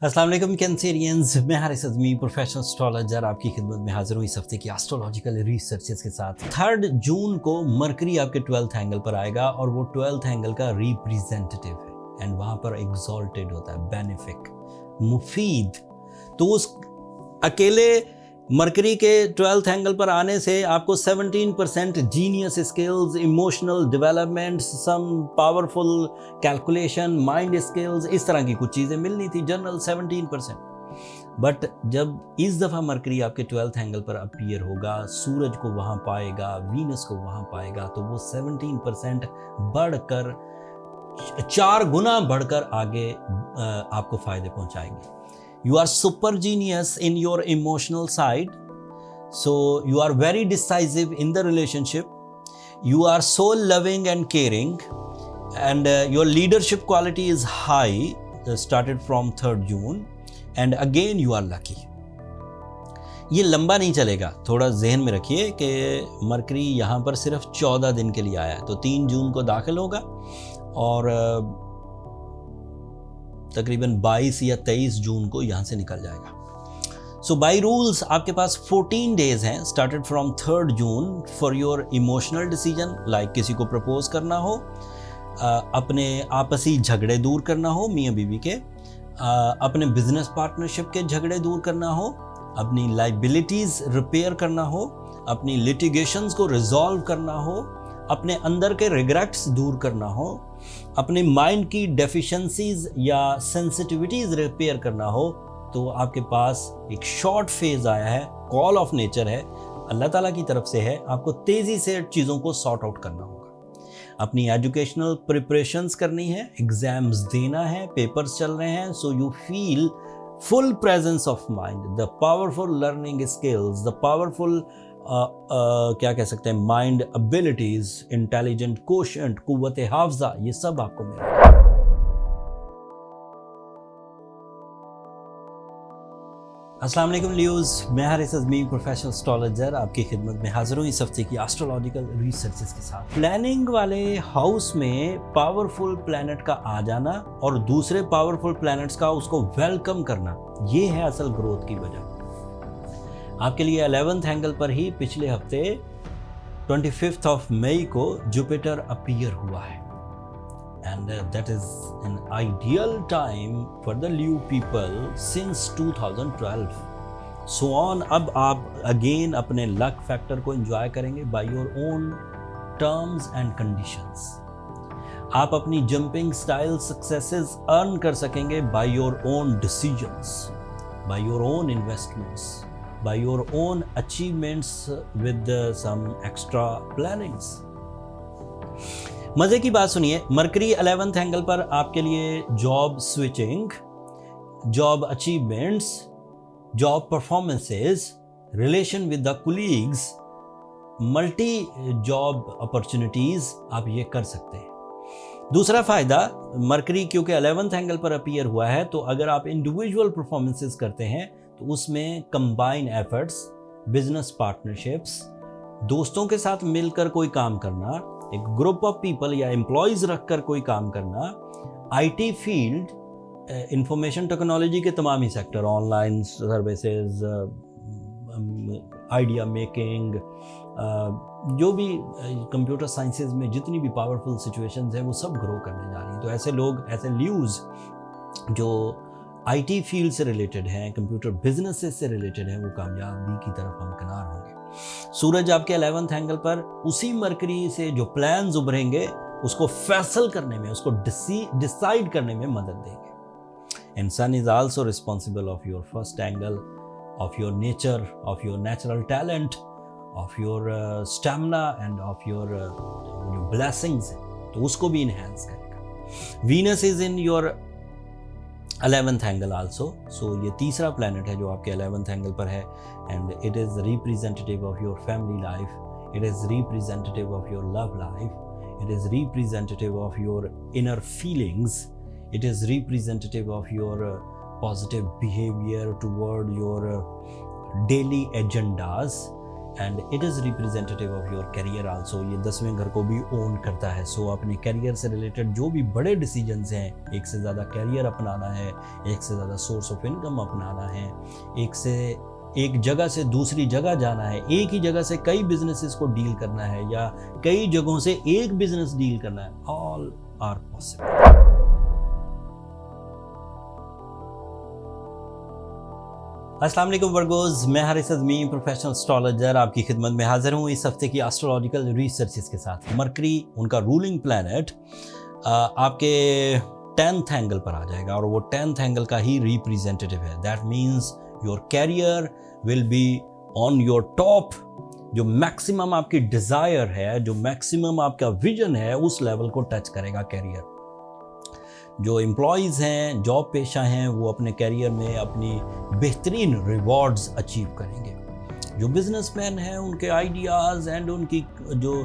अस्सलाम वालेकुम कैंसेरियंस, मैं हारिस अज़मी प्रोफेशनल एस्ट्रोलॉजर आपकी खिदमत में हाजिर हूँ इस हफ्ते की एस्ट्रोलॉजिकल रिसर्चेस के साथ। 3 जून को मरकरी आपके 12th एंगल पर आएगा और वो 12th एंगल का रिप्रेजेंटेटिव है एंड वहाँ पर एग्जॉल्टेड होता है, बेनिफिक, मुफीद। तो उस अकेले मरकरी के 12th एंगल पर आने से आपको 17% जीनियस स्किल्स, इमोशनल डेवलपमेंट, सम पावरफुल कैलकुलेशन, माइंड स्किल्स, इस तरह की कुछ चीज़ें मिलनी थी, जनरल 17%। बट जब इस दफ़ा मरकरी आपके 12th एंगल पर अपीयर होगा, सूरज को वहाँ पाएगा, वीनस को वहाँ पाएगा, तो वो 17% बढ़कर 4 गुना बढ़कर आगे आपको फ़ायदे पहुँचाएंगे। You are super genius in your emotional side, so you are very decisive in the relationship. You are so loving and caring, and your leadership quality is high, started from 3rd June, and again you are lucky. ये लंबा नहीं चलेगा, थोड़ा जहन में रखिए कि mercury यहाँ पर सिर्फ 14 दिन के लिए आया है, तो 3 जून को दाखिल होगा और तकरीबन 22 या 23 जून को यहाँ से निकल जाएगा। सो बाई रूल्स आपके पास 14 डेज हैं, started from 3rd June, for your emotional decision, like किसी को प्रपोज करना हो, अपने आपसी झगड़े दूर करना हो मियाँ बीवी के, अपने बिजनेस पार्टनरशिप के झगड़े दूर करना हो, अपनी लाइबिलिटीज़ रिपेयर करना हो, अपनी लिटिगेशंस को रिजॉल्व करना हो, अपने अंदर के रिग्रेट्स दूर करना हो, अपने माइंड की डेफिशिएंसीज या सेंसिटिविटीज़ रिपेयर करना हो, तो आपके पास एक शॉर्ट फेज आया है, कॉल ऑफ नेचर है, अल्लाह ताला की तरफ से है, आपको तेज़ी से चीज़ों को सॉर्ट आउट करना होगा। अपनी एजुकेशनल प्रिपरेशंस करनी है, एग्जाम्स देना है, पेपर्स चल रहे हैं, so you feel full presence of mind, the powerful learning skills, the powerful क्या कह सकते हैं, माइंड एबिलिटीज, इंटेलिजेंट कोशेंट, कुव्वत हाफजा, ये सब आपको मिलेगा। अस्सलाम वालेकुम लियोज, मैं हारिस अज़मी प्रोफेशनल एस्ट्रोलॉजर आपकी खिदमत में हाजिर हूँ इस हफ्ते की एस्ट्रोलॉजिकल रिसर्चेस के साथ। प्लानिंग वाले हाउस में पावरफुल प्लैनेट का आ जाना और दूसरे पावरफुल प्लैनेट्स का उसको वेलकम करना, ये है असल ग्रोथ की वजह। आपके लिए 11th एंगल पर ही पिछले हफ्ते 25th ऑफ मई को जुपिटर अपीयर हुआ है and that is an ideal time for the Leo people since 2012 so on. अब आप अगेन अपने लक फैक्टर को एंजॉय करेंगे by your own terms and conditions. आप अपनी जंपिंग स्टाइल सक्सेसेस अर्न कर सकेंगे by your own decisions, by your own investments, by your own achievements with some extra plannings। मजे की बात सुनिए, मरकरी 11th एंगल पर आपके लिए job switching, job achievements, job performances, relation with the colleagues, multi job opportunities, आप ये कर सकते हैं। दूसरा फायदा, मरकरी क्योंकि 11th एंगल पर अपीयर हुआ है, तो अगर आप इंडिविजुअल परफॉर्मेंसेस करते हैं तो उसमें कंबाइन एफर्ट्स, बिजनेस पार्टनरशिप्स, दोस्तों के साथ मिलकर कोई काम करना, एक ग्रुप ऑफ पीपल या एम्प्लॉयज रखकर कोई काम करना, आईटी फील्ड, इंफॉर्मेशन टेक्नोलॉजी के तमाम ही sector, online services, idea making, जो भी कंप्यूटर साइंसेज में जितनी भी पावरफुल सिचुएशंस हैं वो सब ग्रो करने जा रही हैं। तो ऐसे लोग, ऐसे ल्यूज जो आईटी फील्ड से रिलेटेड हैं, कंप्यूटर बिजनेसेस से रिलेटेड हैं, वो कामयाबी की तरफ हमकिनार होंगे। सूरज आपके 11th एंगल पर उसी मरकरी से जो प्लान्स उभरेंगे उसको फैसल करने में, उसको डिसाइड करने में मदद देंगे। And sun is also responsible of your first angle, of your nature, of your natural talent, of your stamina and of your जो ब्लेसिंग्स हैं, तो उसको भी इनहेंस करेगा। Venus is in your 11th angle also, so ये तीसरा planet है जो आपके 11th एंगल पर है and it is representative of your family life, it is representative of your love life, it is representative of your inner feelings, it is representative of your positive behaviour toward your daily agendas and it is representative of your career also. ये 10वें घर को भी own करता है। सो अपने career से related जो भी बड़े डिसीजंस हैं, एक से ज़्यादा करियर अपनाना है, एक से ज़्यादा सोर्स ऑफ इनकम अपनाना है, एक जगह से दूसरी जगह जाना है, एक ही जगह से कई बिजनेसेस को डील करना है या कई जगहों से एक बिजनेस डील करना है, ऑल आर पॉसिबल। अस्सलाम वालेकुम वर्गोज, मैं हारिस अज़मी प्रोफेशनल एस्ट्रोलॉजर आपकी खिदमत में हाजिर हूँ इस हफ्ते की एस्ट्रोलॉजिकल रिसर्चेस के साथ। मरकरी उनका रूलिंग प्लैनेट आपके 10th एंगल पर आ जाएगा और वो 10th एंगल का ही रिप्रेजेंटेटिव है। That means your career will be on your top. जो मैक्सिमम आपकी डिज़ायर है, जो मैक्सिमम आपका विजन है, उस लेवल को टच करेगा कैरियर। जो एम्प्लॉयज़ हैं, जॉब पेशा हैं, वो अपने कैरियर में अपनी बेहतरीन रिवॉर्ड्स अचीव करेंगे। जो बिजनेसमैन हैं, उनके आइडियाज़ एंड उनकी जो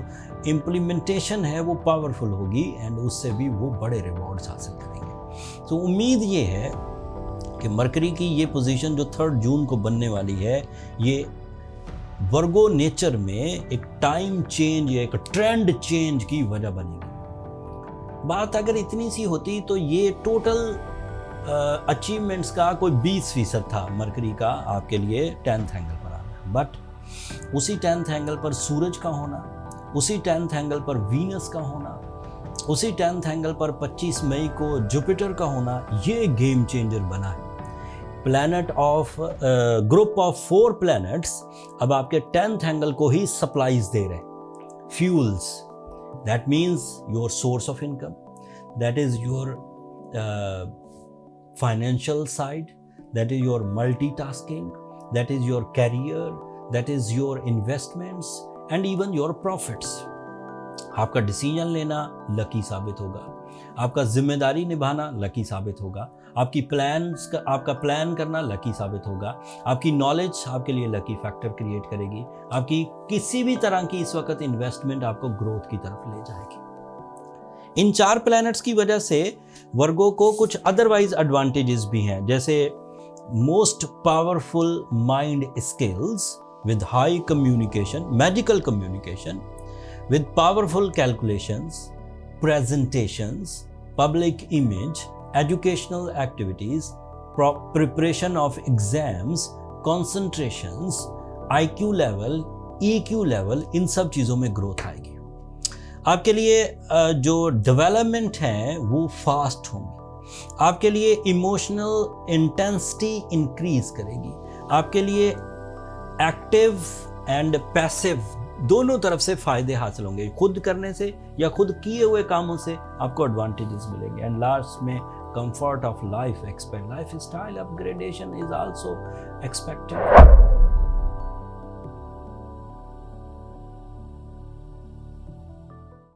इम्प्लीमेंटेशन है वो पावरफुल होगी एंड उससे भी वो बड़े रिवॉर्ड्स हासिल करेंगे। तो उम्मीद ये है कि मरकरी की ये पोजीशन जो 3 जून को बनने वाली है, ये वर्गो नेचर में एक टाइम चेंज या एक ट्रेंड चेंज की वजह बनेगी। बात अगर इतनी सी होती तो ये टोटल अचीवमेंट्स का कोई 20% था मरकरी का आपके लिए 10th एंगल पर आना। बट उसी 10th एंगल पर सूरज का होना, उसी 10th एंगल पर वीनस का होना, उसी 10th एंगल पर 25 मई को जुपिटर का होना, ये गेम चेंजर बना है। Planet of group of 4 planets अब आपके 10th एंगल को ही सप्लाईज दे रहे हैं, fuels. That means your source of income, that is your financial side, that is your multitasking, that is your career, that is your investments and even your profits. आपका decision लेना lucky साबित होगा, आपका जिम्मेदारी निभाना lucky साबित होगा, आपका प्लान करना लकी साबित होगा, आपकी नॉलेज आपके लिए लकी फैक्टर क्रिएट करेगी, आपकी किसी भी तरह की इस वक्त इन्वेस्टमेंट आपको ग्रोथ की तरफ ले जाएगी। इन 4 प्लैनेट्स की वजह से वर्गो को कुछ अदरवाइज एडवांटेजेस भी हैं, जैसे most powerful mind skills with high communication, magical communication, with powerful calculations, presentations, public image, educational activities, preparation of exams, concentrations, IQ level, EQ level, इन सब चीज़ों में ग्रोथ आएगी। आपके लिए जो डेवलपमेंट है वो फास्ट होंगी, आपके लिए इमोशनल इंटेंसिटी इंक्रीज करेगी, आपके लिए एक्टिव एंड पैसिव दोनों तरफ से फायदे हासिल होंगे। खुद करने से या खुद किए हुए कामों से आपको एडवांटेजेस मिलेंगे। एंड लास्ट में comfort of life expect, life style upgradation is also expected.